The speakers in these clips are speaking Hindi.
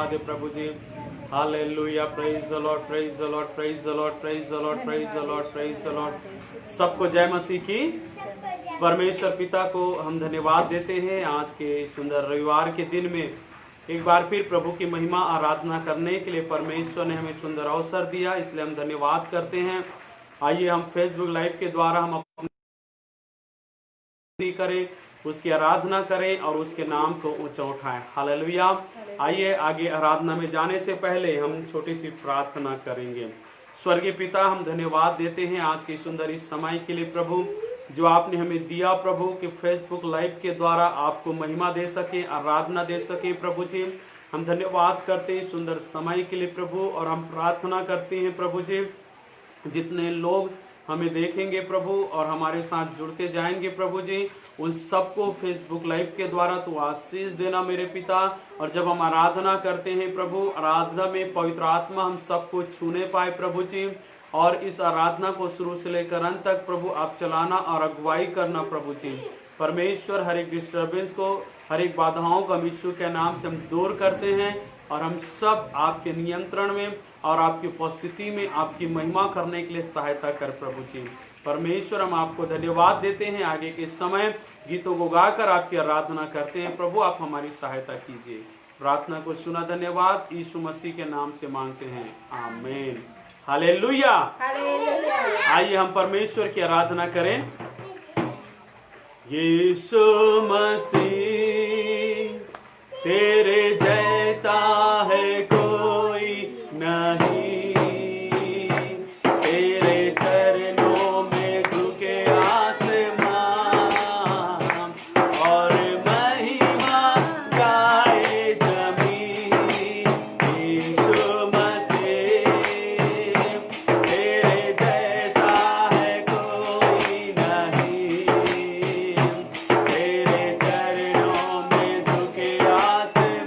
धन्यवाद है प्रभु जी। Hallelujah, praise the lord, praise the lord, praise the lord, praise the lord, praise the lord, praise the lord. सबको जय मसीह की। परमेश्वर पिता को हम धन्यवाद देते हैं आज के सुंदर रविवार के दिन में एक बार फिर प्रभु की महिमा आराधना करने के लिए परमेश्वर ने हमें सुंदर अवसर दिया, इसलिए हम धन्यवाद करते हैं। आइए हम फेसबुक लाइव के द्वारा हम अपनी करें, उसकी आराधना करें और उसके नाम को ऊंचा उठाएं। हालेलुया। आइए आगे आराधना में जाने से पहले हम छोटी सी प्रार्थना करेंगे। स्वर्गीय पिता, हम धन्यवाद देते हैं आज के सुंदर इस समय के लिए प्रभु, जो आपने हमें दिया प्रभु कि फेसबुक लाइव के द्वारा आपको महिमा दे सके, आराधना दे सके प्रभु जी। हम धन्यवाद करते हैं सुंदर समय के लिए प्रभु, और हम प्रार्थना करते हैं प्रभु जी जितने लोग हमें देखेंगे प्रभु और हमारे साथ जुड़ते जाएंगे प्रभु जी, उन सबको फेसबुक लाइव के द्वारा तो आशीष देना मेरे पिता। और जब हम आराधना करते हैं प्रभु, आराधना में पवित्र आत्मा हम सबको छूने पाए प्रभु जी, और इस आराधना को शुरू से लेकर अंत तक प्रभु आप चलाना और अगुवाई करना प्रभु जी। परमेश्वर हर एक डिस्टर्बेंस को, हर एक बाधाओं को हम यीशु के नाम से हम दूर करते हैं, और हम सब आपके नियंत्रण में और आपकी उपस्थिति में आपकी महिमा करने के लिए सहायता कर प्रभु जी। परमेश्वर, हम आपको धन्यवाद देते हैं। आगे के समय गीतों को गाकर आपकी आराधना करते हैं प्रभु, आप हमारी सहायता कीजिए। प्रार्थना को सुना, धन्यवाद यीशु मसीह के नाम से मांगते हैं, आमीन। हालेलुया। आइए हम परमेश्वर की आराधना करें। यीशु मसीह तेरे जैसा है कोई नहीं, तेरे चरणों में झुके आसमां और महिमा गाए जमीन। यीशु मसीह तेरे जैसा है कोई नहीं, तेरे चरणों में झुके आसमां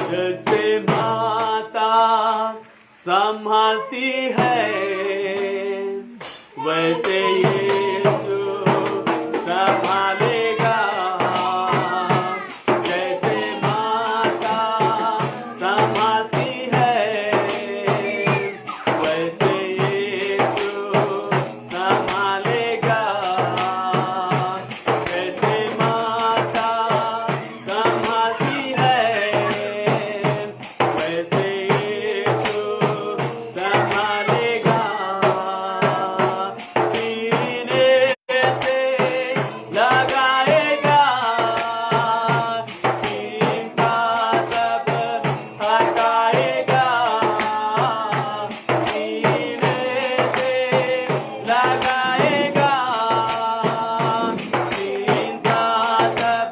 जैसे माता संभालती है वैसे यीशु संभालेगा। जैसे माता संभालती है वैसे यीशु संभालेगा। जैसे माता संभालती है वैसे यीशु संभालेगा। सीने से लगाएगा चिंता सब हटाएगा। सीने से लगाएगा चिंता सब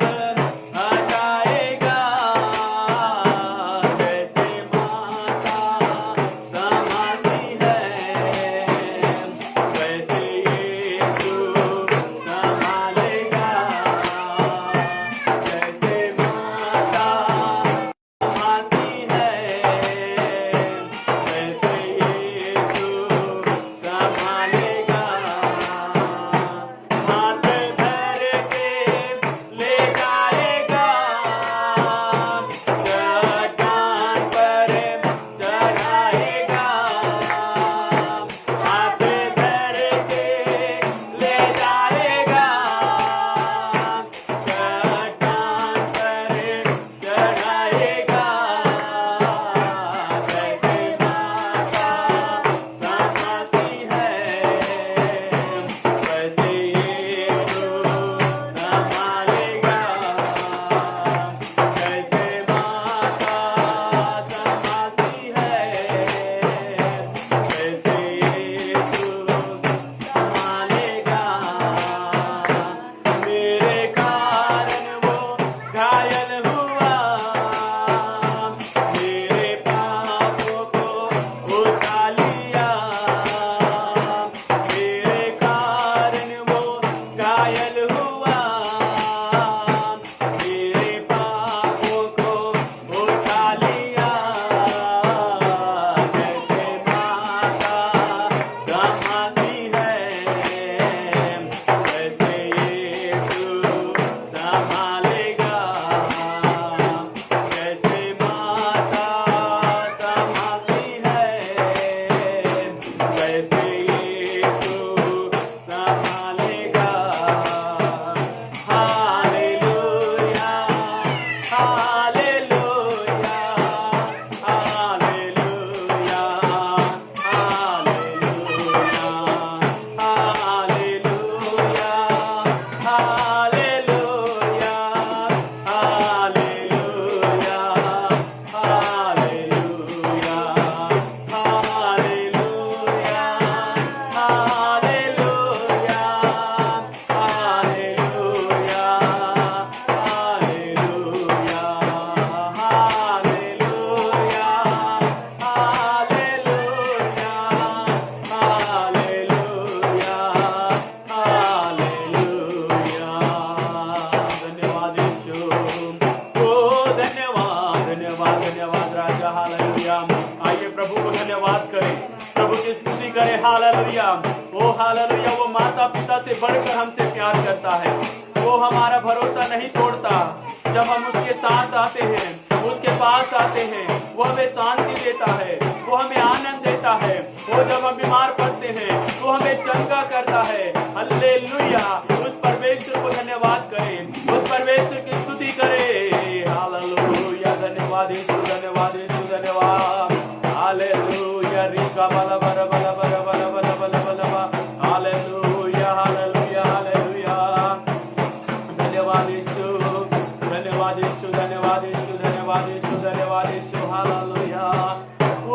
हटाएगा। जैसे माता संभालती है वैसे यीशु संभालेगा। जैसे माता संभालती है वैसे यीशु संभालेगा। हाथ धर के ले जाएगा चट्टान पर चढ़ाएगा। हाथ धर के ले जाएगा चट्टान पर चढ़ाएगा। जैसे माता संभालती है वैसे यीशु संभालेगा। जैसे माता संभालती है वैसे यीशु संभालेगा। मेरे कारण वो घायल हुआ मेरे पापों को उठा लिया। मेरे कारण वो घायल हुआ मेरे पापों को उठा लिया। जैसे माता संभालती है वैसे यीशु संभालेगा। जैसे माता संभालती है वैसे यीशु संभालेगा। Hallelujah hallelujah hallelujah hallelujah hallelujah hallelujah hallelujah hallelujah hallelujah hallelujah hallelujah hallelujah hallelujah hallelujah hallelujah. धन्यवाद यीशु। ओ धन्यवाद धन्यवाद धन्यवाद राजा। हालेलुया। आइए प्रभु को धन्यवाद करें, प्रभु की स्तुति करें। हालेलुया। ओ हालेलुया। वो माता पिता से बढ़कर हमसे प्यार करता है। वो हमारा भरोसा नहीं तोड़ता। जब हम उसके साथ आते हैं, उसके पास आते हैं, वो हमें शांति देता है, वो हमें आनंद देता है। वो जब हम बीमार पड़ते हैं वो हमें चंगा करता है। हालेलुया। उस परमेश्वर को धन्यवाद करें, उस परमेश्वर की स्तुति करें। हालेलुया। धन्यवाद यीशु धन्यवाद यीशु धन्यवाद। हालेलुया। रिका बला बला बला बला बला बला बला बला। Hallelujah hallelujah hallelujah. धन्यवाद यीशु धन्यवाद यीशु धन्यवाद यीशु धन्यवाद यीशु धन्यवाद यीशु। हालेलुया। ओ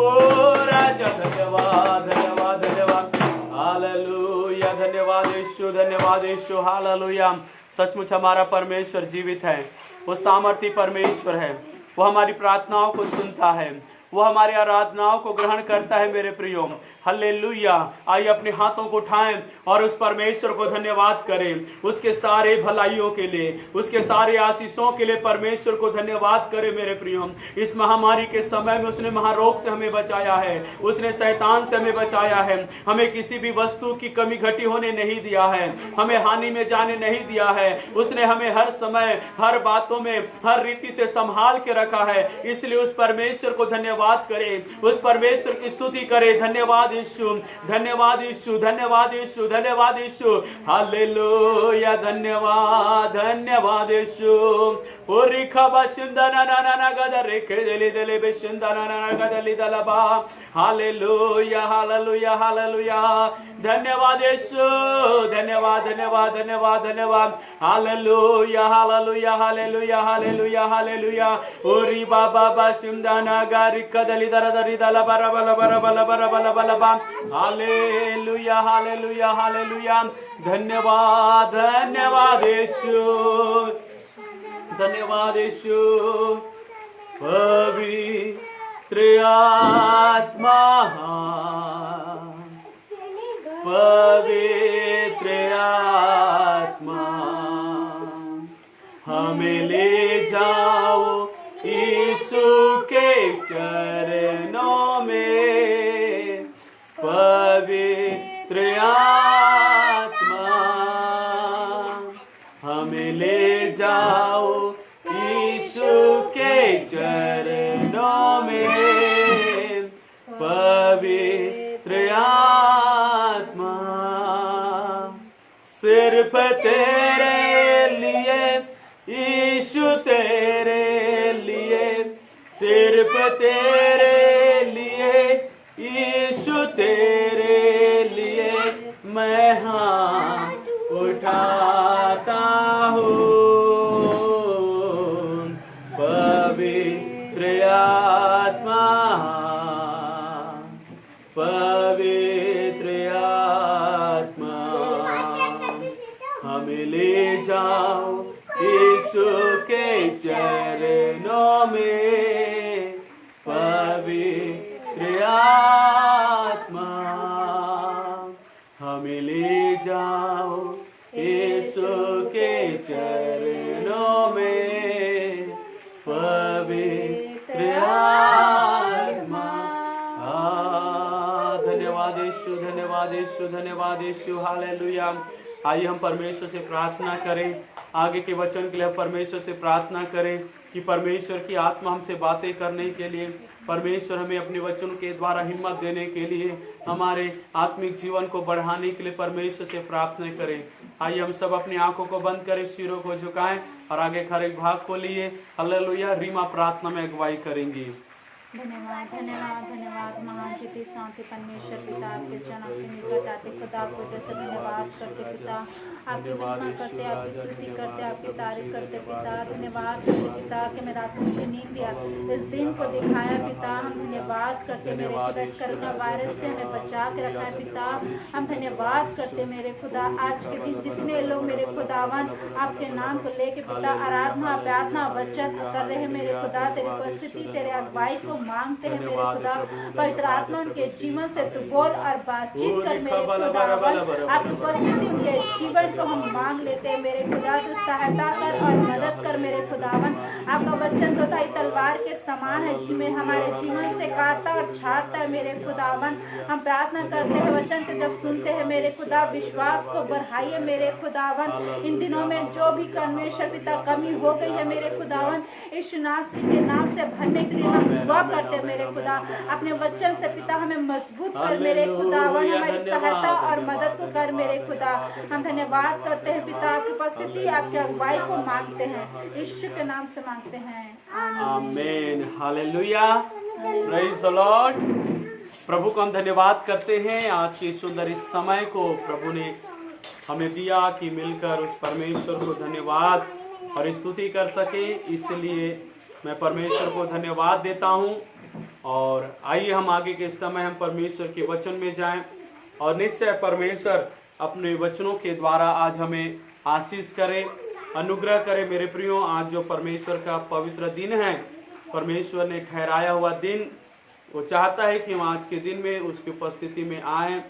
राजा धन्यवाद धन्यवाद धन्यवाद। हालेलुया। धन्यवाद यीशु धन्यवाद यीशु। हालेलुया। सचमुच हमारा परमेश्वर जीवित है, वो सामर्थी परमेश्वर है। वो हमारी प्रार्थनाओं को सुनता है, वो हमारी आराधनाओं को ग्रहण करता है। मेरे प्रियो, हालेलुया। आइए अपने हाथों को उठाएं और उस परमेश्वर को धन्यवाद करें, उसके सारे भलाइयों के लिए, उसके सारे आशीषों के लिए परमेश्वर को धन्यवाद करें। मेरे प्रियो, इस महामारी के समय में उसने महारोग से हमें बचाया है, उसने शैतान से हमें बचाया है, हमें किसी भी वस्तु की कमी घटी होने नहीं दिया है, हमें हानि में जाने नहीं दिया है। उसने हमें हर समय, हर बातों में, हर रीति से संभाल के रखा है। इसलिए उस परमेश्वर को धन्यवाद करें, उस परमेश्वर की स्तुति करें। धन्यवाद यीशु, धन्यवाद यीशु, धन्यवाद यीशु, धन्यवाद यीशु। हालेलुया, धन्यवाद, धन्यवाद यीशु। ओरी खबा शिंदना ना ना ना गदा रेखे दले दले बेशिंदना ना ना गदली दलबा। Hallelujah, hallelujah, hallelujah. धन्यवाद यीशु, धन्यवाद, धन्यवाद, धन्यवाद, धन्यवाद। Hallelujah, hallelujah, hallelujah, hallelujah, hallelujah. ओरी बाबा बा शिंदना गारी कदली दर दरी दला बरा बला बरा बला बरा बला बला बा। Hallelujah, hallelujah, hallelujah. धन्यवाद, धन्यवाद यीशु, धन्यवाद यीशु। पवित्र आत्मा, पवित्र आत्मा, हमें ले जाओ यीशु के चरणों में। पवित्र आत्मा, हमें ले जाओ यीशु के चरणों में। पवित्र आत्मा, सिर्फ तेरे लिए यीशु, तेरे लिए, सिर्फ तेरे लिए यीशु, तेरे लिए मैं हाथ उठाता हूँ। पवित्र आत्मा, पवित्र आत्मा, हमें ले जाओ यीशु के चरणों में। पवित्र आत्मा, हमें ले जाओ यीशु के चरणों में। पवित्र आत्मा, धन्यवाद यीशु, धन्यवाद यीशु, धन्यवाद यीशु। हालेलुया। आइए हम परमेश्वर से प्रार्थना करें, आगे के वचन के लिए परमेश्वर से प्रार्थना करें कि परमेश्वर की आत्मा हमसे बातें करने के लिए, परमेश्वर हमें अपने वचन के द्वारा हिम्मत देने के लिए, हमारे आत्मिक जीवन को बढ़ाने के लिए परमेश्वर से प्रार्थना करें। आइए हम सब अपनी आंखों को बंद करें, सिरों को झुकाएं और आगे खड़े भाग को लिए हालेलुया रीमा प्रार्थना में अगुवाई करेंगी। धन्यवाद, धन्यवाद, धन्यवाद महान शक्ति शांति परमेश्वर पिता, आपके जन आपके निकट आते खुदा आपको जैसे धन्यवाद करते पिता, आपकी महिमा करते, आपकी स्तुति करते, आपकी तारीफ करते पिता। धन्यवाद करते पिता कि मैं रातों से नींद लिया, इस दिन को दिखाया पिता। हम धन्यवाद करते मेरे खुदा, कोरोना वायरस से हमें बचा के रखा है पिता। हम धन्यवाद करते मेरे खुदा, आज के दिन जितने लोग मेरे खुदावन आपके नाम को लेके पिता आराधना, प्रार्थना, वचन कर रहे हैं मेरे खुदा, तेरी उपस्थिति, तेरे अगुवाई को मांगते हैं मेरे खुदा। पवित्र आत्मा उनके जीवन से तू बोल और बातचीत कर मेरे खुदावन। आपकी उपस्थिति उनके जीवन को हम मांग लेते हैं मेरे खुदा। तू सहायता कर और मदद कर मेरे खुदावन। आपका वचन तो तलवार के समान है, जिसमें हमारे जीवन से काटता और छाटता है मेरे खुदावन। हम प्रार्थना करते हैं वचन से जब सुनते हैं मेरे खुदा, विश्वास को बढ़ाइए मेरे खुदावन। इन दिनों में जो भी परमेश्वर पिता कमी हो गई है मेरे खुदावन, यीशु नासरी के नाम से भरने के लिए हम दुआ करते हैं मेरे खुदा। अपने वचन से पिता हमें मजबूत कर मेरे खुदावन, हमारी सहायता और मदद को कर मेरे खुदा। हम धन्यवाद करते हैं पिता, आपकी उपस्थिति, आपकी अगुवाई को मांगते हैं, यीशु के नाम से मांगते हैं, आमीन। Hallelujah, praise the lord. प्रभु को हम धन्यवाद करते हैं, आज के सुंदर इस समय को प्रभु ने हमें दिया कि मिलकर उस परमेश्वर को धन्यवाद और स्तुति कर सके। इसलिए मैं परमेश्वर को धन्यवाद देता हूं। और आइए हम आगे के समय हम परमेश्वर के वचन में जाएं और निश्चय परमेश्वर अपने वचनों के द्वारा आज हमें आशीष करे, अनुग्रह करे। मेरे प्रियो, आज जो परमेश्वर का पवित्र दिन है, परमेश्वर ने ठहराया हुआ दिन, वो चाहता है कि हम आज के दिन में उसकी उपस्थिति में आए,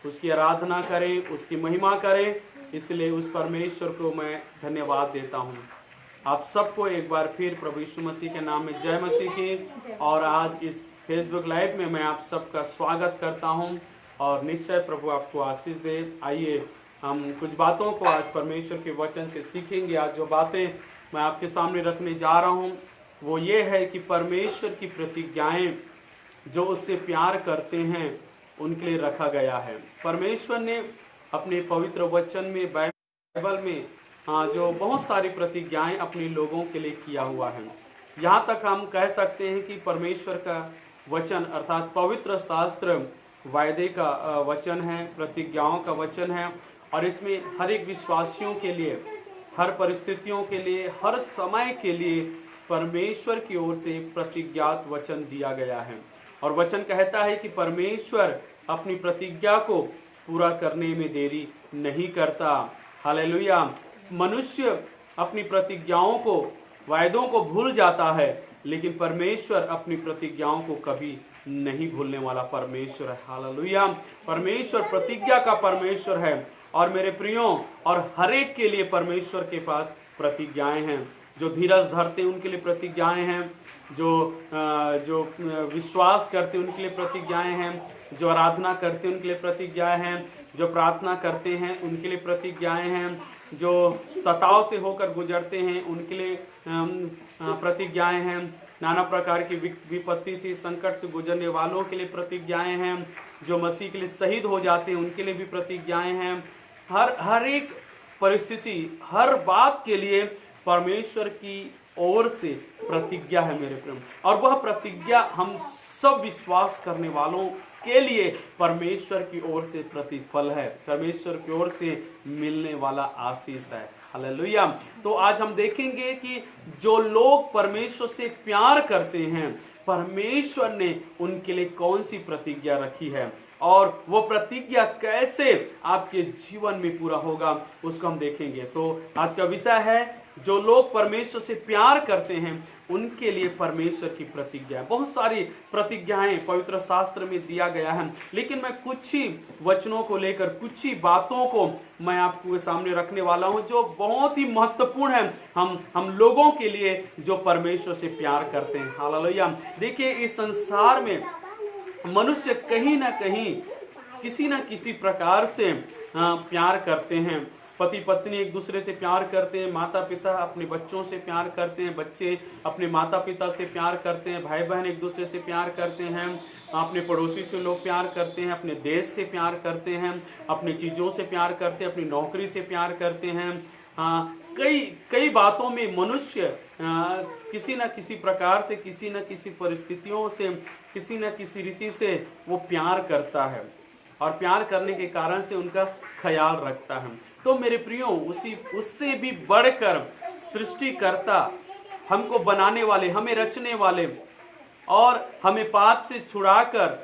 उसकी आराधना करें, उसकी महिमा करें। इसलिए उस परमेश्वर को मैं धन्यवाद देता हूँ। आप सबको एक बार फिर प्रभु यीशु मसीह के नाम में जय मसीह की। और आज इस फेसबुक लाइव में मैं आप सबका स्वागत करता हूँ और निश्चय प्रभु आपको आशीष दे। आइए हम कुछ बातों को आज परमेश्वर के वचन से सीखेंगे। आज जो बातें मैं आपके सामने रखने जा रहा हूँ वो ये है कि परमेश्वर की प्रतिज्ञाएं जो उससे प्यार करते हैं उनके लिए रखा गया है। परमेश्वर ने अपने पवित्र वचन में, बाइबल में जो बहुत सारी प्रतिज्ञाएं अपने लोगों के लिए किया हुआ है। यहाँ तक हम कह सकते हैं कि परमेश्वर का वचन अर्थात पवित्र शास्त्र वायदे का वचन है, प्रतिज्ञाओं का वचन है। और इसमें हर एक विश्वासियों के लिए, हर परिस्थितियों के लिए, हर समय के लिए परमेश्वर की ओर से प्रतिज्ञात वचन दिया गया है। और वचन कहता है कि परमेश्वर अपनी प्रतिज्ञा को पूरा करने में देरी नहीं करता। हालेलुया। मनुष्य अपनी प्रतिज्ञाओं को, वायदों को भूल जाता है, लेकिन परमेश्वर अपनी प्रतिज्ञाओं को कभी नहीं भूलने वाला परमेश्वर है। हालेलुया। परमेश्वर प्रतिज्ञा का परमेश्वर है। और मेरे प्रियों, और हर एक के लिए परमेश्वर के पास प्रतिज्ञाएं हैं। जो धीरज धरते उनके लिए प्रतिज्ञाएं हैं, जो विश्वास करते उनके लिए प्रतिज्ञाएं हैं, जो आराधना करते उनके लिए प्रतिज्ञाएं हैं, जो प्रार्थना करते हैं उनके लिए प्रतिज्ञाएं हैं, जो सताव से होकर गुजरते हैं उनके लिए प्रतिज्ञाएं हैं, नाना प्रकार की विपत्ति से, संकट से गुजरने वालों के लिए प्रतिज्ञाएं हैं, जो मसीह के लिए शहीद हो जाते हैं उनके लिए भी प्रतिज्ञाएं हैं। हर एक परिस्थिति, हर बात के लिए परमेश्वर की ओर से प्रतिज्ञा है मेरे प्रेम। और वह प्रतिज्ञा हम सब विश्वास करने वालों के लिए परमेश्वर की ओर से प्रतिफल है, परमेश्वर की ओर से मिलने वाला आशीष है। हालेलुया। तो आज हम देखेंगे कि जो लोग परमेश्वर से प्यार करते हैं, परमेश्वर ने उनके लिए कौन सी प्रतिज्ञा रखी है और वो प्रतिज्ञा कैसे आपके जीवन में पूरा होगा, उसको हम देखेंगे। तो आज का विषय है जो लोग परमेश्वर से प्यार करते हैं उनके लिए परमेश्वर की प्रतिज्ञा। बहुत सारी प्रतिज्ञाएं पवित्र शास्त्र में दिया गया है, लेकिन मैं कुछ ही वचनों को लेकर, कुछ ही बातों को मैं आपको सामने रखने वाला हूं जो बहुत ही महत्वपूर्ण है हम लोगों के लिए जो परमेश्वर से प्यार करते हैं। हालेलुया। देखिए, इस संसार में मनुष्य कहीं ना कहीं, किसी न किसी प्रकार से प्यार करते हैं। पति पत्नी एक दूसरे से प्यार करते हैं, माता पिता अपने बच्चों से प्यार करते हैं, बच्चे अपने माता पिता से प्यार करते हैं, भाई बहन एक दूसरे से प्यार करते हैं, अपने पड़ोसी से लोग प्यार करते हैं, अपने देश से प्यार करते हैं, अपनी चीज़ों से प्यार करते हैं, अपनी नौकरी से प्यार करते हैं। कई बातों में मनुष्य किसी न किसी प्रकार से, किसी न किसी परिस्थितियों से, किसी न किसी रीति से वो प्यार करता है और प्यार करने के कारण से उनका ख्याल रखता है। तो मेरे प्रियो, उससे भी बढ़कर सृष्टिकर्ता, हमको बनाने वाले, हमें रचने वाले और हमें पाप से छुड़ाकर,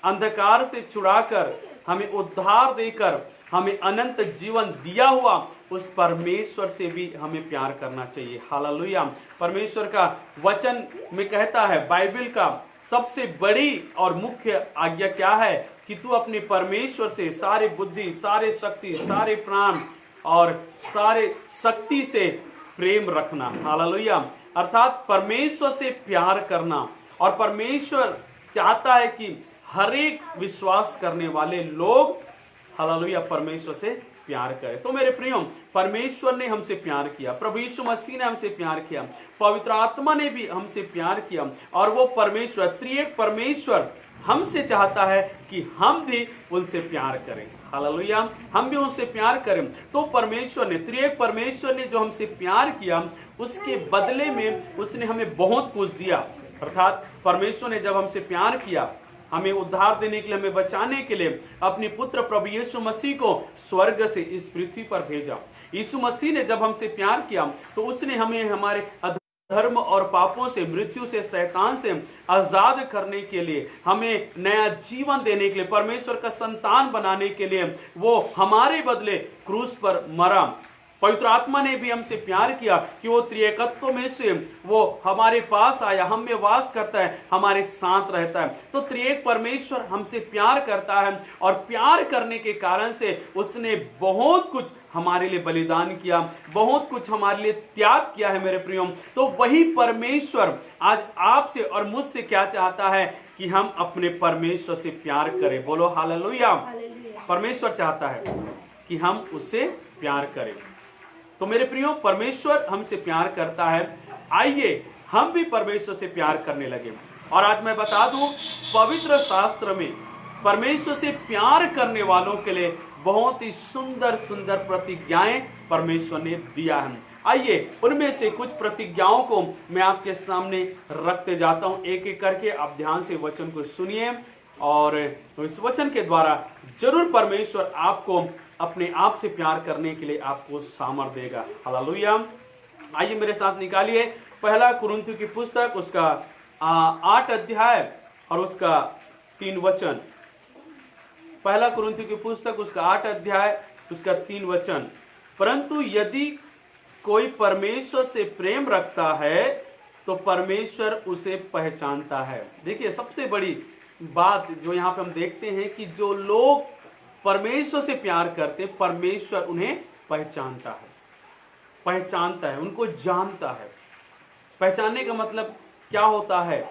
अंधकार से छुड़ाकर, हमें उद्धार देकर हमें अनंत जीवन दिया हुआ उस परमेश्वर से भी हमें प्यार करना चाहिए। हालेलुया। परमेश्वर का वचन में कहता है, बाइबल का सबसे बड़ी और मुख्य आज्ञा क्या है कि तू अपने परमेश्वर से सारे बुद्धि, सारे शक्ति, सारे प्राण और सारे शक्ति से प्रेम रखना। हालेलुया। अर्थात परमेश्वर से प्यार करना। और परमेश्वर चाहता है कि हर एक विश्वास करने वाले लोग, हालेलुया, परमेश्वर से प्यार करें। तो मेरे प्रियो, परमेश्वर ने हमसे प्यार किया, प्रभु यीशु मसीह ने हमसे प्यार किया, पवित्र आत्मा ने भी हमसे प्यार किया। और वो परमेश्वर, त्रिएक परमेश्वर हमसे चाहता है कि हम भी उनसे प्यार करें। हालेलुया। हम भी उनसे प्यार करें। तो परमेश्वर ने, त्रिएक परमेश्वर ने जो हमसे प्यार किया, उसके बदले में उसने हमें बहुत कुछ दिया। अर्थात परमेश्वर ने जब हमसे प्यार किया, हमें उद्धार देने के लिए, हमें बचाने के लिए अपने पुत्र प्रभु यीशु मसीह को स्वर्ग से इस पृथ्वी पर भेजा। यीशु मसीह ने जब हमसे प्यार किया तो उसने हमें हमारे धर्म और पापों से, मृत्यु से, शैतान से आजाद करने के लिए, हमें नया जीवन देने के लिए, परमेश्वर का संतान बनाने के लिए वो हमारे बदले क्रूस पर मरा। पवित्र आत्मा ने भी हमसे प्यार किया कि वो त्रिएकत्व में से वो हमारे पास आया, हम में वास करता है, हमारे साथ रहता है। तो त्रिएक परमेश्वर हमसे प्यार करता है और प्यार करने के कारण से उसने बहुत कुछ हमारे लिए बलिदान किया, बहुत कुछ हमारे लिए त्याग किया है मेरे प्रियो। तो वही परमेश्वर आज आपसे और मुझसे क्या चाहता है कि हम अपने परमेश्वर से प्यार करें। बोलो हालेलुया। परमेश्वर चाहता है कि हम उससे प्यार करें। तो मेरे प्रियो, परमेश्वर हमसे प्यार करता है, आइए हम भी परमेश्वर से प्यार करने लगे। और आज मैं बता दूं, पवित्र शास्त्र में परमेश्वर से प्यार करने वालों के लिए बहुत ही सुंदर सुंदर प्रतिज्ञाएं परमेश्वर ने दिया है। आइए उनमें से कुछ प्रतिज्ञाओं को मैं आपके सामने रखते जाता हूं, एक एक करके। आप ध्यान से वचन को सुनिए और इस वचन के द्वारा जरूर परमेश्वर आपको अपने आप से प्यार करने के लिए आपको सामर्थ्य देगा। हालेलुया। आइए मेरे साथ निकालिए पहला कुरिन्थियों की पुस्तक, उसका 8 अध्याय और उसका 3 वचन। पहला कुरिन्थियों की पुस्तक, उसका 8 अध्याय, उसका 3 वचन। परंतु यदि कोई परमेश्वर से प्रेम रखता है तो परमेश्वर उसे पहचानता है। देखिए सबसे बड़ी बात जो यहाँ पे हम देखते हैं कि जो लोग परमेश्वर से प्यार करते हैं, परमेश्वर उन्हें पहचानता है, उनको जानता है। पहचानने का मतलब क्या होता है?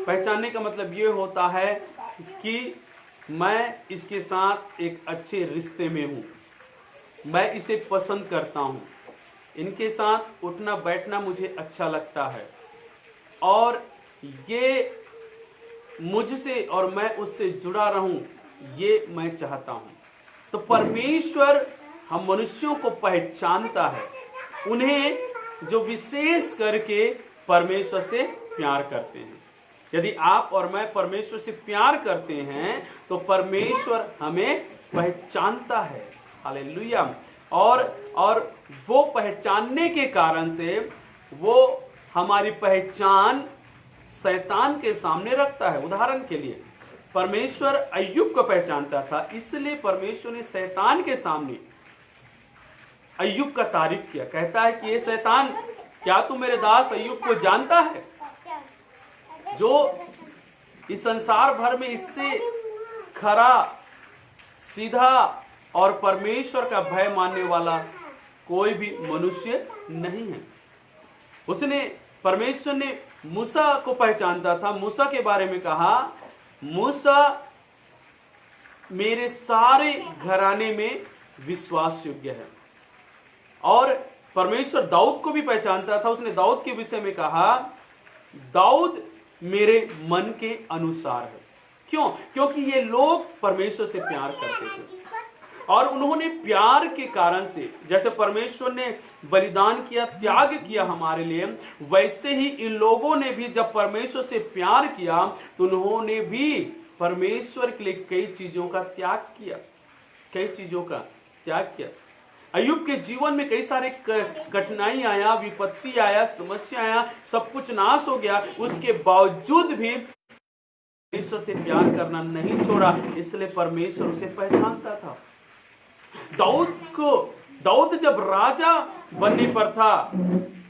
पहचानने का मतलब ये होता है कि मैं इसके साथ एक अच्छे रिश्ते में हूं, मैं इसे पसंद करता हूं, इनके साथ उठना बैठना मुझे अच्छा लगता है और ये मुझसे और मैं उससे जुड़ा रहूं, ये मैं चाहता हूं। तो परमेश्वर हम मनुष्यों को पहचानता है, उन्हें जो विशेष करके परमेश्वर से प्यार करते हैं। यदि आप और मैं परमेश्वर से प्यार करते हैं तो परमेश्वर हमें पहचानता है। हालेलुया। और वो पहचानने के कारण से वो हमारी पहचान शैतान के सामने रखता है। उदाहरण के लिए परमेश्वर अय्यूब को पहचानता था, इसलिए परमेश्वर ने शैतान के सामने अय्यूब का तारीफ किया। कहता है कि ये शैतान, क्या तू मेरे दास अय्यूब को जानता है, जो इस संसार भर में इससे खरा, सीधा और परमेश्वर का भय मानने वाला कोई भी मनुष्य नहीं है। परमेश्वर ने मूसा को पहचानता था। मूसा के बारे में कहा, मूसा मेरे सारे घराने में विश्वास योग्य है। और परमेश्वर दाऊद को भी पहचानता था। उसने दाऊद के विषय में कहा, दाऊद मेरे मन के अनुसार है। क्यों? क्योंकि ये लोग परमेश्वर से प्यार करते थे और उन्होंने प्यार के कारण से, जैसे परमेश्वर ने बलिदान किया, त्याग किया हमारे लिए, वैसे ही इन लोगों ने भी जब परमेश्वर से प्यार किया तो उन्होंने भी परमेश्वर के लिए कई चीजों का त्याग किया। अय्यूब के जीवन में कई सारे कठिनाई आया, विपत्ति आया, समस्या आया, सब कुछ नाश हो गया, उसके बावजूद भी परमेश्वर से प्यार करना नहीं छोड़ा, इसलिए परमेश्वर उसे पहचानता था। दाऊद जब राजा बनने पर था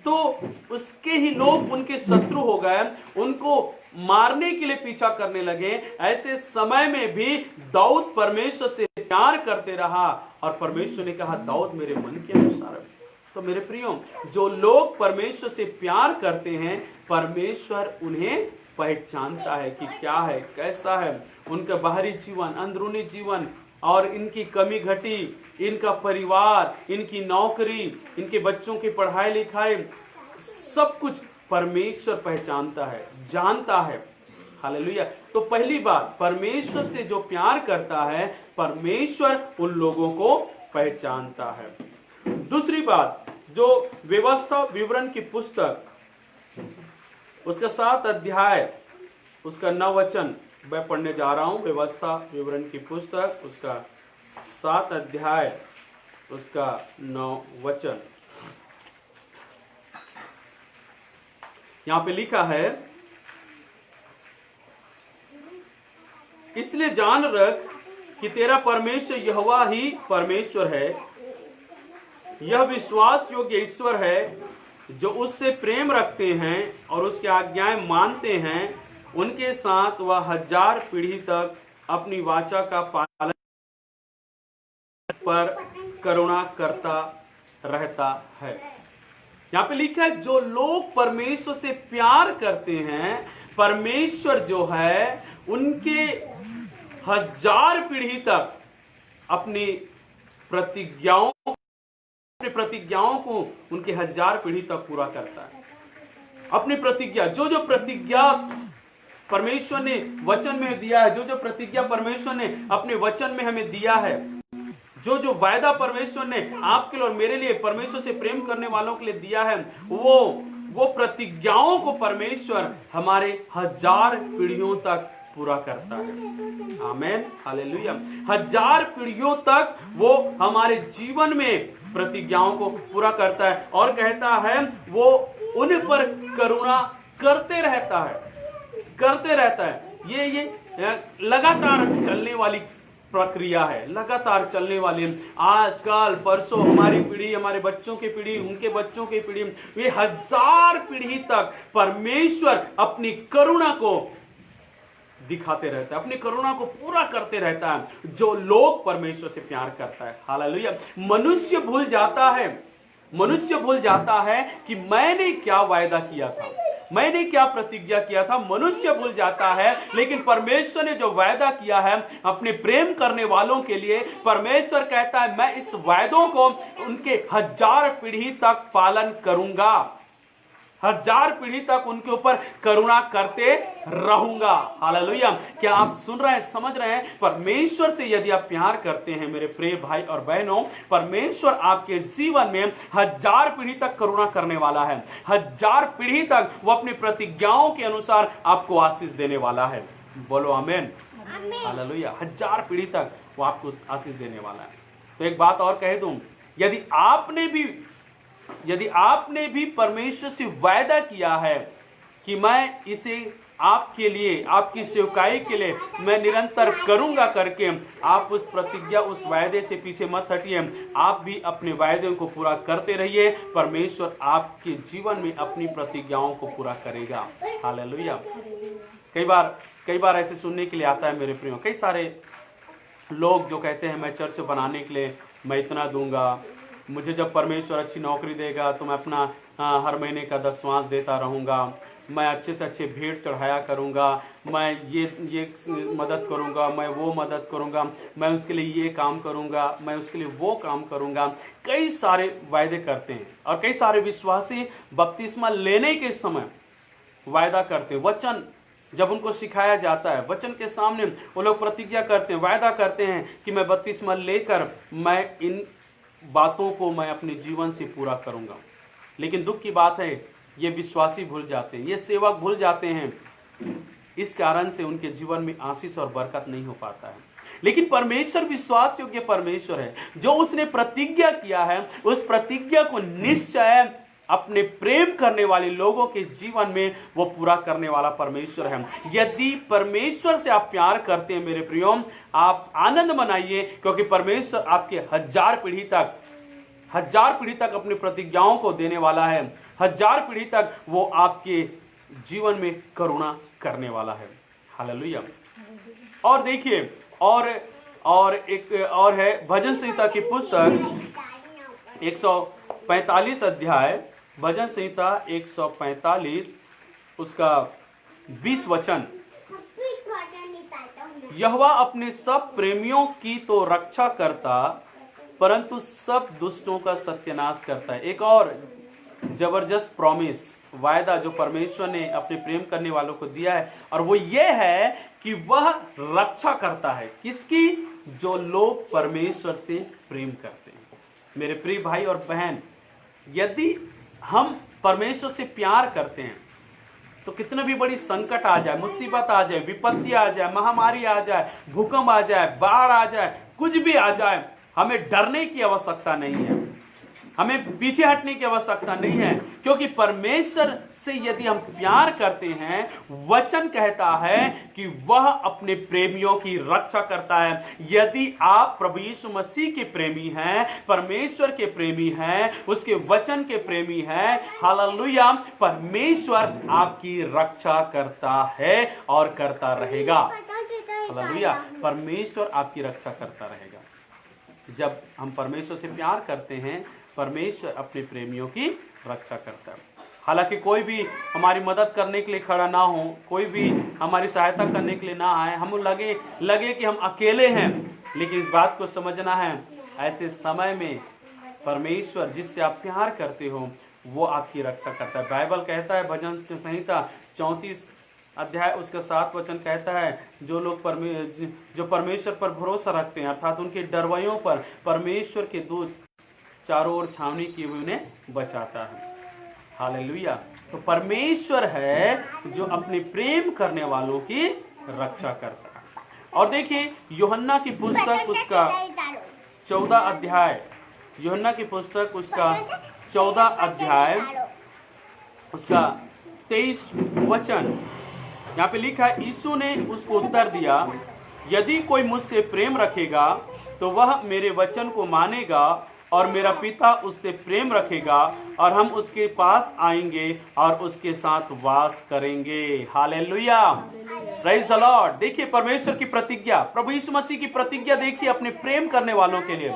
तो उसके ही लोग उनके शत्रु हो गए, उनको मारने के लिए पीछा करने लगे। ऐसे समय में भी दाऊद परमेश्वर से प्यार करते रहा और परमेश्वर ने कहा, दाऊद मेरे मन के अनुसार है। तो मेरे प्रियो, जो लोग परमेश्वर से प्यार करते हैं, परमेश्वर उन्हें पहचानता है कि क्या है, कैसा है उनका बाहरी जीवन, अंदरूनी जीवन, और इनकी कमी घटी, इनका परिवार, इनकी नौकरी, इनके बच्चों की पढ़ाई लिखाई, सब कुछ परमेश्वर पहचानता है, जानता है। हालेलुया। तो पहली बात, परमेश्वर से जो प्यार करता है, परमेश्वर उन लोगों को पहचानता है। दूसरी बात, जो व्यवस्था विवरण की पुस्तक, उसका 7 अध्याय, उसका 9 वचन मैं पढ़ने जा रहा हूं। व्यवस्था विवरण की पुस्तक, उसका 7 अध्याय, उसका 9 वचन। यहां पे लिखा है, इसलिए जान रख कि तेरा परमेश्वर यहोवा ही परमेश्वर है, यह विश्वास योग्य ईश्वर है जो उससे प्रेम रखते हैं और उसकी आज्ञाएं मानते हैं, उनके साथ वह 1000 पीढ़ी तक अपनी वाचा का पालन पर करुणा करता रहता है। यहाँ पे लिखा है जो लोग परमेश्वर से प्यार करते हैं, परमेश्वर जो है उनके 1000 पीढ़ी तक अपनी प्रतिज्ञाओं को उनके 1000 पीढ़ी तक पूरा करता है। अपनी प्रतिज्ञा, जो प्रतिज्ञा परमेश्वर ने वचन में दिया है, जो प्रतिज्ञा परमेश्वर ने अपने वचन में हमें दिया है, जो वायदा परमेश्वर ने आपके लिए और मेरे लिए, परमेश्वर से प्रेम करने वालों के लिए दिया है, वो प्रतिज्ञाओं को परमेश्वर हमारे 1000 पीढ़ियों तक पूरा करता है। आमीन, हालेलुया। 1000 पीढ़ियों तक वो हमारे जीवन में प्रतिज्ञाओं को पूरा करता है और कहता है वो उन पर करुणा करते रहता है। ये लगातार चलने वाली प्रक्रिया है, लगातार चलने वाली। आजकल परसों हमारी पीढ़ी, हमारे बच्चों की पीढ़ी, उनके बच्चों की पीढ़ी, वे 1000 पीढ़ी तक परमेश्वर अपनी करुणा को दिखाते रहता है, अपनी करुणा को पूरा करते रहता है जो लोग परमेश्वर से प्यार करता है। हालेलुया। मनुष्य भूल जाता है कि मैंने क्या वायदा किया था, मैंने क्या प्रतिज्ञा किया था। मनुष्य भूल जाता है, लेकिन परमेश्वर ने जो वायदा किया है अपने प्रेम करने वालों के लिए, परमेश्वर कहता है मैं इस वायदों को उनके 1000 पीढ़ी तक पालन करूंगा, 1000 पीढ़ी तक उनके ऊपर करुणा करते रहूंगा। हालेलुया। क्या आप सुन रहे हैं, समझ रहे हैं? परमेश्वर से यदि आप प्यार करते हैं मेरे प्रिय भाई और बहनों, परमेश्वर आपके जीवन में 1000 पीढ़ी तक करुणा करने वाला है। 1000 पीढ़ी तक वो अपनी प्रतिज्ञाओं के अनुसार आपको आशीष देने वाला है। बोलो आमीन, हालेलुया। 1000 पीढ़ी तक वो आपको आशीष देने वाला है। तो एक बात और कह दूं, यदि आपने भी परमेश्वर से वायदा किया है कि मैं इसे आपके लिए, आपकी सेवकाई के लिए मैं निरंतर करूंगा करके, आप उस प्रतिज्ञा, उस वायदे से पीछे मत हटिए। आप भी अपने वायदे को पूरा करते रहिए। परमेश्वर आपके जीवन में अपनी प्रतिज्ञाओं को पूरा करेगा। हालेलुया। कई बार ऐसे सुनने के लिए आता है मेरे प्रियो, कई सारे लोग जो कहते हैं मैं चर्च बनाने के लिए मैं इतना दूंगा, मुझे जब परमेश्वर अच्छी नौकरी देगा तो मैं अपना हर महीने का 10वां देता रहूँगा, मैं अच्छे से अच्छे भेंट चढ़ाया करूँगा, मैं ये मदद करूँगा, मैं वो मदद करूँगा, मैं उसके लिए ये काम करूँगा, मैं उसके लिए वो काम करूँगा। कई सारे वायदे करते हैं और कई सारे विश्वासी बपतिस्मा लेने के समय वायदा करते हैं। वचन जब उनको सिखाया जाता है, वचन के सामने वो लोग प्रतिज्ञा करते हैं, वायदा करते हैं कि मैं बपतिस्मा लेकर मैं इन बातों को मैं अपने जीवन से पूरा करूंगा। लेकिन दुख की बात है ये विश्वासी भूल जाते हैं, ये सेवक भूल जाते हैं। इस कारण से उनके जीवन में आशीष और बरकत नहीं हो पाता है। लेकिन परमेश्वर विश्वास योग्य परमेश्वर है, जो उसने प्रतिज्ञा किया है उस प्रतिज्ञा को निश्चय अपने प्रेम करने वाले लोगों के जीवन में वो पूरा करने वाला परमेश्वर है। यदि परमेश्वर से आप प्यार करते हैं मेरे प्रियो, आप आनंद मनाइए, क्योंकि परमेश्वर आपके 1000 पीढ़ी तक अपनी प्रतिज्ञाओं को देने वाला है। 1000 पीढ़ी तक वो आपके जीवन में करुणा करने वाला है। हालेलुया। और देखिए, और एक और है भजन संहिता की पुस्तक 145 अध्याय, भजन संहिता 145 उसका 20 वचन। यहोवा अपने सब प्रेमियों की तो रक्षा करता, परंतु सब दुष्टों का सत्यानाश करता है। एक और जबरदस्त प्रॉमिस, वायदा जो परमेश्वर ने अपने प्रेम करने वालों को दिया है, और वो ये है कि वह रक्षा करता है किसकी? जो लोग परमेश्वर से प्रेम करते हैं। मेरे प्रिय भाई और बहन, यदि हम परमेश्वर से प्यार करते हैं तो कितना भी बड़ी संकट आ जाए, मुसीबत आ जाए, विपत्ति आ जाए, महामारी आ जाए, भूकंप आ जाए, बाढ़ आ जाए, कुछ भी आ जाए, हमें डरने की आवश्यकता नहीं है। हमें पीछे हटने की आवश्यकता नहीं है, क्योंकि परमेश्वर से यदि हम प्यार करते हैं, वचन कहता है कि वह अपने प्रेमियों की रक्षा करता है। यदि आप प्रभु यीशु मसीह के प्रेमी हैं, परमेश्वर के प्रेमी हैं, उसके वचन के प्रेमी हैं, हालेलुया, परमेश्वर आपकी रक्षा करता है और करता रहेगा। हालेलुया, परमेश्वर आपकी रक्षा करता रहेगा। जब हम परमेश्वर से प्यार करते हैं, परमेश्वर अपने प्रेमियों की रक्षा करता है। हालांकि कोई भी हमारी मदद करने के लिए खड़ा ना हो, कोई भी हमारी सहायता करने के लिए ना आए, हम लगे कि हम अकेले हैं, लेकिन इस बात को समझना है, ऐसे समय में परमेश्वर जिससे आप प्यार करते हो वो आपकी रक्षा करता है। बाइबल कहता है, भजन संहिता 34 अध्याय उसका 7 वचन कहता है, जो लोग जो परमेश्वर पर भरोसा रखते हैं, अर्थात उनके डरवैयों पर परमेश्वर के दूत चारों ओर छावनी किए हुए उन्हें बचाता है। हालेलुया। तो परमेश्वर है जो अपने प्रेम करने वालों की रक्षा करता है। और देखिए यूहन्ना की पुस्तक उसका 14 अध्याय, यूहन्ना की पुस्तक उसका 14 अध्याय उसका 23 वचन, यहाँ पे लिखा है, यीशु ने उसको उत्तर दिया, यदि कोई मुझसे प्रेम रखेगा तो वह मेरे वचन को मानेगा और मेरा पिता उससे प्रेम रखेगा और हम उसके पास आएंगे और उसके साथ वास करेंगे। Hallelujah, praise the Lord. देखिए परमेश्वर की प्रतिज्ञा, प्रभु यीशु मसीह की प्रतिज्ञा देखिए अपने प्रेम करने वालों के लिए,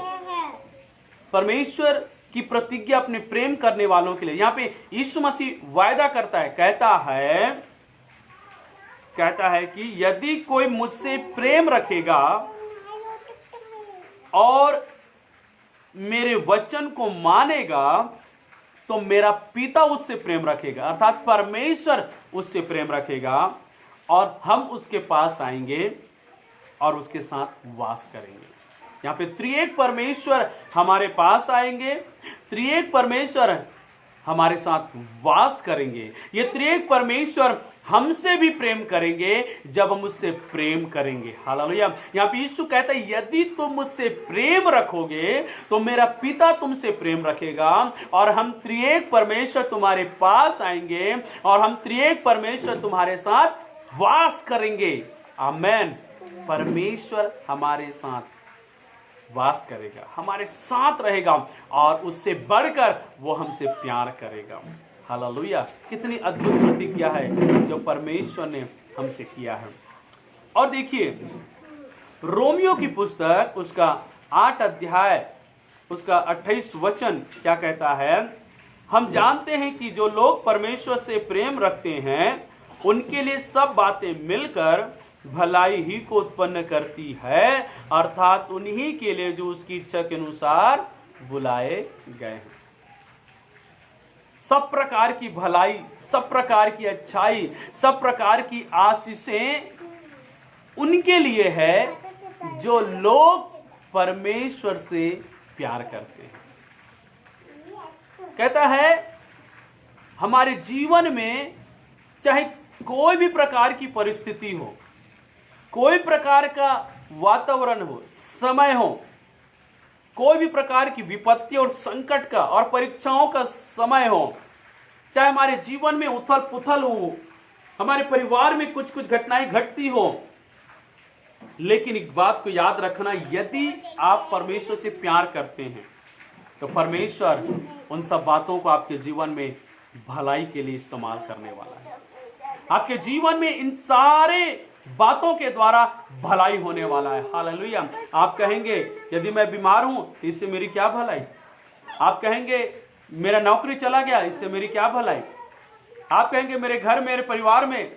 परमेश्वर की प्रतिज्ञा अपने प्रेम करने वालों के लिए। यहाँ पे यीशु मसीह वायदा करता है, कहता है कि यदि कोई मुझसे प्रेम रखेगा और मेरे वचन को मानेगा तो मेरा पिता उससे प्रेम रखेगा, अर्थात परमेश्वर उससे प्रेम रखेगा और हम उसके पास आएंगे और उसके साथ वास करेंगे। यहाँ पे त्रिएक परमेश्वर हमारे पास आएंगे, त्रिएक परमेश्वर हमारे साथ वास करेंगे। ये त्रिएक परमेश्वर हमसे भी प्रेम करेंगे जब हम उससे प्रेम करेंगे। हालेलुया। यहाँ पे यीशु कहता है, यदि तुम मुझसे प्रेम रखोगे तो मेरा पिता तुमसे प्रेम रखेगा और हम त्रिएक परमेश्वर तुम्हारे पास आएंगे और हम त्रिएक परमेश्वर तुम्हारे साथ वास करेंगे। आमेन। परमेश्वर हमारे साथ वास करेगा, हमारे साथ रहेगा और उससे बढ़कर वो हमसे प्यार करेगा। हालेलुया। कितनी अद्भुत प्रतिज्ञा है जो परमेश्वर ने हमसे किया है। और देखिए रोमियो की पुस्तक उसका 8 अध्याय उसका 28 वचन क्या कहता है, हम जानते हैं कि जो लोग परमेश्वर से प्रेम रखते हैं उनके लिए सब बातें मिलकर भलाई ही को उत्पन्न करती है, अर्थात उन्हीं के लिए जो उसकी इच्छा के अनुसार बुलाए गए हैं। सब प्रकार की भलाई, सब प्रकार की अच्छाई, सब प्रकार की आशीषें उनके लिए है जो लोग परमेश्वर से प्यार करते हैं। कहता है हमारे जीवन में चाहे कोई भी प्रकार की परिस्थिति हो, कोई प्रकार का वातावरण हो, समय हो, कोई भी प्रकार की विपत्ति और संकट का और परीक्षाओं का समय हो, चाहे हमारे जीवन में उथल पुथल हो, हमारे परिवार में कुछ कुछ घटनाएं घटती हो, लेकिन एक बात को याद रखना, यदि आप परमेश्वर से प्यार करते हैं तो परमेश्वर उन सब बातों को आपके जीवन में भलाई के लिए इस्तेमाल करने वाला है। आपके जीवन में इन सारे बातों के द्वारा भलाई होने वाला है। हालेलुया। आप कहेंगे यदि मैं बीमार हूं तो इससे मेरी क्या भलाई। आप कहेंगे मेरा नौकरी चला गया, इससे मेरी क्या भलाई। आप कहेंगे मेरे घर मेरे परिवार में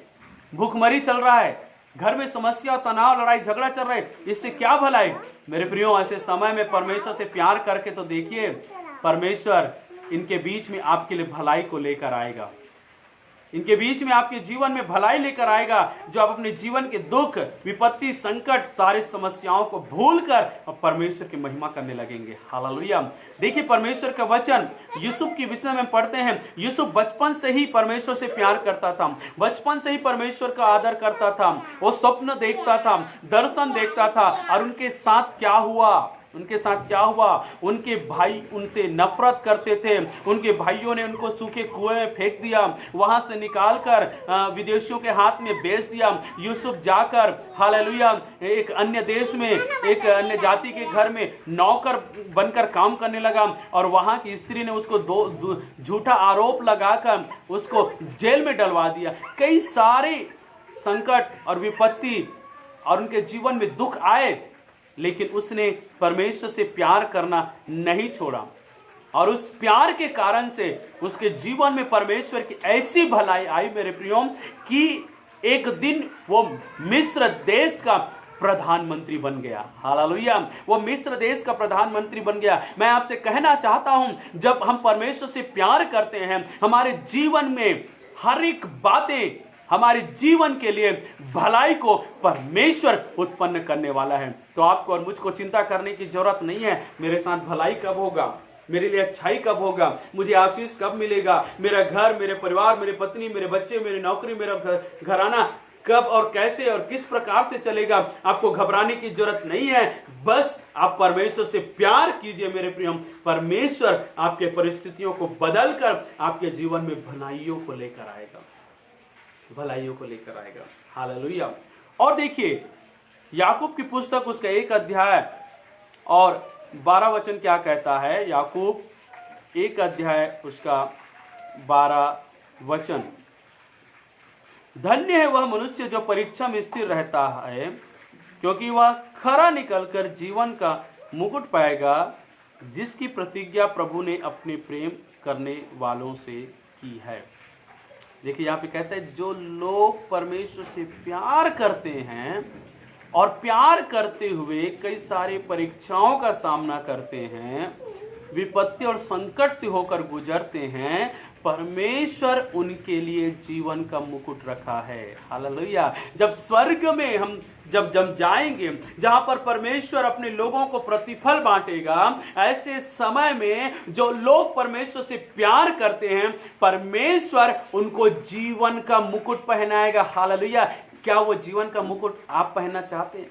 भूखमरी चल रहा है, घर में समस्या तनाव लड़ाई झगड़ा चल रहा है, इससे क्या भलाई। मेरे प्रियो, ऐसे समय में परमेश्वर से प्यार करके तो देखिए, परमेश्वर इनके बीच में आपके लिए भलाई को लेकर आएगा, इनके बीच में आपके जीवन में भलाई लेकर आएगा, जो आप अपने जीवन के दुख विपत्ति संकट सारे समस्याओं को भूलकर अब परमेश्वर की महिमा करने लगेंगे। हालेलुया। देखिए परमेश्वर का वचन यूसुफ की विषय में पढ़ते हैं। यूसुफ बचपन से ही परमेश्वर से प्यार करता था, बचपन से ही परमेश्वर का आदर करता था, वो स्वप्न देखता था, दर्शन देखता था, और उनके साथ क्या हुआ, उनके साथ क्या हुआ? उनके भाई उनसे नफरत करते थे, उनके भाइयों ने उनको सूखे कुएं में फेंक दिया, वहां से निकालकर विदेशियों के हाथ में बेच दिया। यूसुफ जाकर हालेलुया एक अन्य देश में एक अन्य जाति के घर में नौकर बनकर काम करने लगा और वहां की स्त्री ने उसको झूठा आरोप लगाकर उसको जेल में डलवा दिया। कई सारे संकट और विपत्ति और उनके जीवन में दुख आए, लेकिन उसने परमेश्वर से प्यार करना नहीं छोड़ा और उस प्यार के कारण से उसके जीवन में परमेश्वर की ऐसी भलाई आई मेरे प्रियो कि एक दिन वो मिस्र देश का प्रधानमंत्री बन गया। हालेलुया, वो मिस्र देश का प्रधानमंत्री बन गया। मैं आपसे कहना चाहता हूं, जब हम परमेश्वर से प्यार करते हैं, हमारे जीवन में हर एक बातें हमारे जीवन के लिए भलाई को परमेश्वर उत्पन्न करने वाला है। तो आपको और मुझको चिंता करने की जरूरत नहीं है, मेरे साथ भलाई कब होगा, मेरे लिए अच्छाई कब होगा, मुझे आशीष कब मिलेगा, मेरा घर, मेरे परिवार, मेरे पत्नी, मेरे बच्चे, मेरी नौकरी, मेरा घराना कब और कैसे और किस प्रकार से चलेगा। आपको घबराने की जरूरत नहीं है, बस आप परमेश्वर से प्यार कीजिए मेरे प्रिय। परमेश्वर आपके परिस्थितियों को बदलकर आपके जीवन में भलाइयों को लेकर आएगा, भलाइयों को लेकर आएगा। हालेलुया। और देखिए याकूब की पुस्तक उसका 1 अध्याय और 12 वचन क्या कहता है। याकूब 1 अध्याय उसका 12 वचन, धन्य है वह मनुष्य जो परीक्षा में स्थिर रहता है, क्योंकि वह खरा निकलकर जीवन का मुकुट पाएगा, जिसकी प्रतिज्ञा प्रभु ने अपने प्रेम करने वालों से की है। देखिए यहाँ पे कहता है जो लोग परमेश्वर से प्यार करते हैं और प्यार करते हुए कई सारे परीक्षाओं का सामना करते हैं, विपत्ति और संकट से होकर गुजरते हैं, परमेश्वर उनके लिए जीवन का मुकुट रखा है। हालेलुया। जब स्वर्ग में हम जब जाएंगे, जहां पर परमेश्वर अपने लोगों को प्रतिफल बांटेगा, ऐसे समय में जो लोग परमेश्वर से प्यार करते हैं, परमेश्वर उनको जीवन का मुकुट पहनाएगा। हालेलुया। क्या वो जीवन का मुकुट आप पहनना चाहते हैं?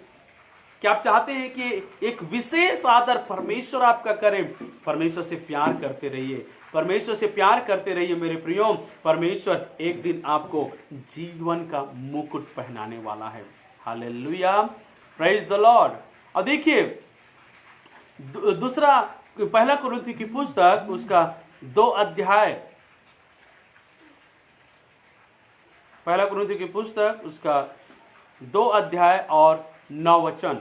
क्या आप चाहते हैं कि एक विशेष आदर परमेश्वर आपका करे? परमेश्वर से प्यार करते रहिए, परमेश्वर से प्यार करते रहिए मेरे प्रियो। परमेश्वर एक दिन आपको जीवन का मुकुट पहनाने वाला है। Hallelujah, praise the Lord. और देखिए दूसरा 1 कुरिन्थी की पुस्तक उसका 2 अध्याय, 1 कुरिन्थी की पुस्तक उसका 2 अध्याय और 9 वचन,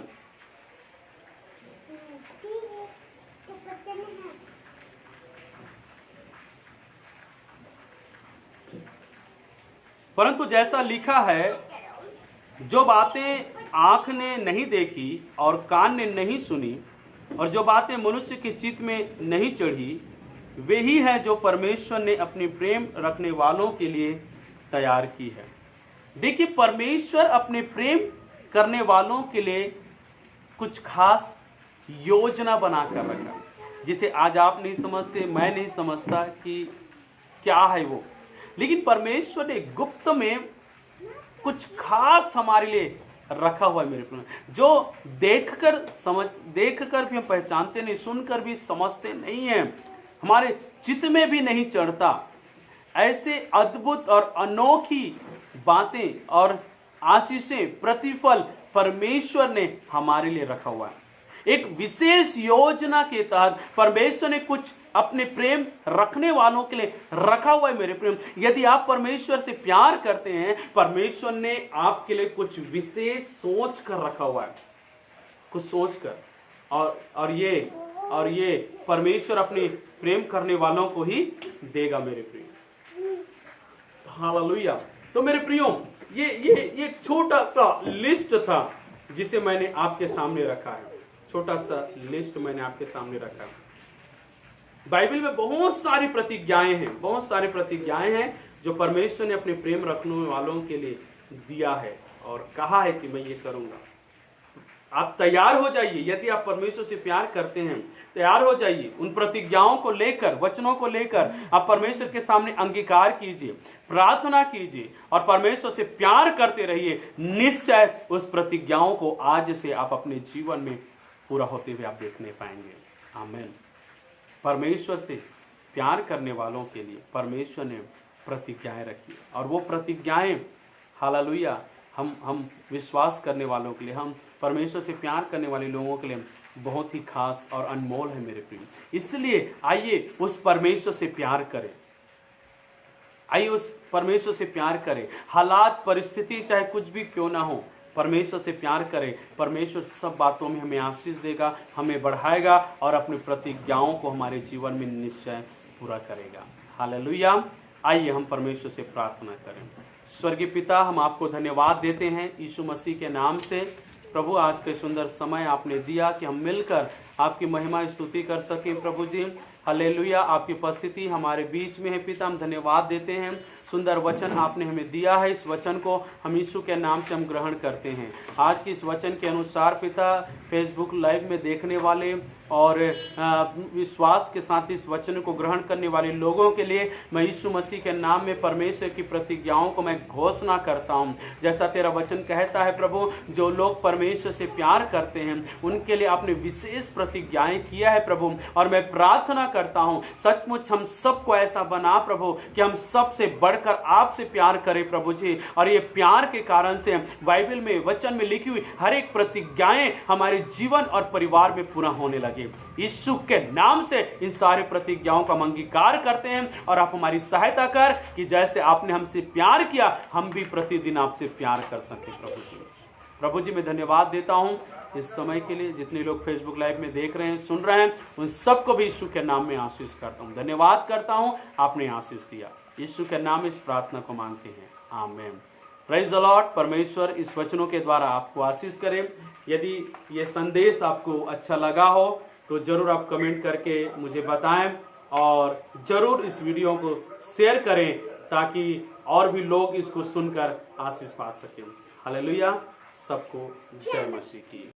परंतु जैसा लिखा है, जो बातें आंख ने नहीं देखी और कान ने नहीं सुनी और जो बातें मनुष्य के चित्त में नहीं चढ़ी, वे ही है जो परमेश्वर ने अपने प्रेम रखने वालों के लिए तैयार की है। देखिए परमेश्वर अपने प्रेम करने वालों के लिए कुछ खास योजना बनाकर रखा, जिसे आज आप नहीं समझते, मैं नहीं समझता कि क्या है वो, लेकिन परमेश्वर ने गुप्त में कुछ खास हमारे लिए रखा हुआ है मेरे प्रिय, जो देखकर भी हम पहचानते नहीं, सुनकर भी समझते नहीं है, हमारे चित्त में भी नहीं चढ़ता। ऐसे अद्भुत और अनोखी बातें और आशीषें, प्रतिफल परमेश्वर ने हमारे लिए रखा हुआ है। एक विशेष योजना के तहत परमेश्वर ने कुछ अपने प्रेम रखने वालों के लिए रखा हुआ है मेरे प्रेम। यदि आप परमेश्वर से प्यार करते हैं, परमेश्वर ने आपके लिए कुछ विशेष सोच कर रखा हुआ है, कुछ सोच कर। और ये परमेश्वर अपने प्रेम करने वालों को ही देगा मेरे प्रिय। हालेलुया। तो मेरे प्रियो, ये छोटा सा लिस्ट था जिसे मैंने आपके सामने रखा है, छोटा सा लिस्ट मैंने आपके सामने रखा है। बाइबल में बहुत सारी प्रतिज्ञाएं हैं जो परमेश्वर ने अपने प्रेम रखने वालों के लिए दिया है और कहा है कि मैं ये करूंगा। आप तैयार हो जाइए, यदि आप परमेश्वर से प्यार करते हैं, तैयार हो जाइए। उन प्रतिज्ञाओं को लेकर, वचनों को लेकर आप परमेश्वर के सामने अंगीकार कीजिए, प्रार्थना कीजिए और परमेश्वर से प्यार करते रहिए। निश्चय उस प्रतिज्ञाओं को आज से आप अपने जीवन में पूरा होते हुए आप देखने पाएंगे। आमीन। परमेश्वर से प्यार करने वालों के लिए परमेश्वर ने प्रतिज्ञाएं रखी और वो प्रतिज्ञाएं हालेलुया हम विश्वास करने वालों के लिए, हम परमेश्वर से प्यार करने वाले लोगों के लिए बहुत ही खास और अनमोल है मेरे प्रिय। इसलिए आइए उस परमेश्वर से प्यार करें, आइए उस परमेश्वर से प्यार करें। हालात परिस्थिति चाहे कुछ भी क्यों ना हो, परमेश्वर से प्यार करें। परमेश्वर सब बातों में हमें आशीष देगा, हमें बढ़ाएगा और अपनी प्रतिज्ञाओं को हमारे जीवन में निश्चय पूरा करेगा। हालेलुया। आइए हम परमेश्वर से प्रार्थना करें। स्वर्गीय पिता, हम आपको धन्यवाद देते हैं यीशु मसीह के नाम से। प्रभु, आज के सुंदर समय आपने दिया कि हम मिलकर आपकी महिमा स्तुति कर सकें। प्रभु जी हालेलुया, आपकी उपस्थिति हमारे बीच में है पिता, हम धन्यवाद देते हैं। सुंदर वचन आपने हमें दिया है, इस वचन को हम यीशु के नाम से हम ग्रहण करते हैं। आज की इस वचन के अनुसार पिता, फेसबुक लाइव में देखने वाले और विश्वास के साथ इस वचन को ग्रहण करने वाले लोगों के लिए मैं यीशु मसीह के नाम में परमेश्वर की प्रतिज्ञाओं को मैं घोषणा करता हूं। जैसा तेरा वचन कहता है प्रभु, जो लोग परमेश्वर से प्यार करते हैं उनके लिए आपने विशेष प्रतिज्ञाएं किया है प्रभु। और मैं प्रार्थना करता हूं सचमुच हम सबको ऐसा बना प्रभु कि हम सबसे बढ़कर आपसे प्यार करें प्रभु जी। और ये प्यार के कारण से बाइबल में वचन में लिखी हुई हर एक प्रतिज्ञाएं हमारे जीवन और परिवार में पूरा होने लगे। यीशु के नाम से इन सारे प्रतिज्ञाओं का हम अंगीकार करते हैं और आप हमारी सहायता कर कि जैसे आपने हमसे प्यार किया हम भी प्रतिदिन आपसे प्यार कर सकें प्रभु जी। प्रभु जी मैं धन्यवाद देता हूं इस समय के लिए। जितने लोग फेसबुक लाइव में देख रहे हैं, सुन रहे हैं, उन सबको भी यीशु के नाम में आशीष करता हूं। धन्यवाद करता हूं, आपने आशीष दिया। यीशु के नाम में इस प्रार्थना को मांगते हैं, आमीन। Praise the Lord. परमेश्वर इस वचनों के द्वारा आपको आशीष करे। यदि ये संदेश आपको अच्छा लगा हो तो जरूर आप कमेंट करके मुझे बताएं और जरूर इस वीडियो को शेयर करें ताकि और भी लोग इसको सुनकर आशीष पा सकें। हालेलुया। सबको जय मसीह की।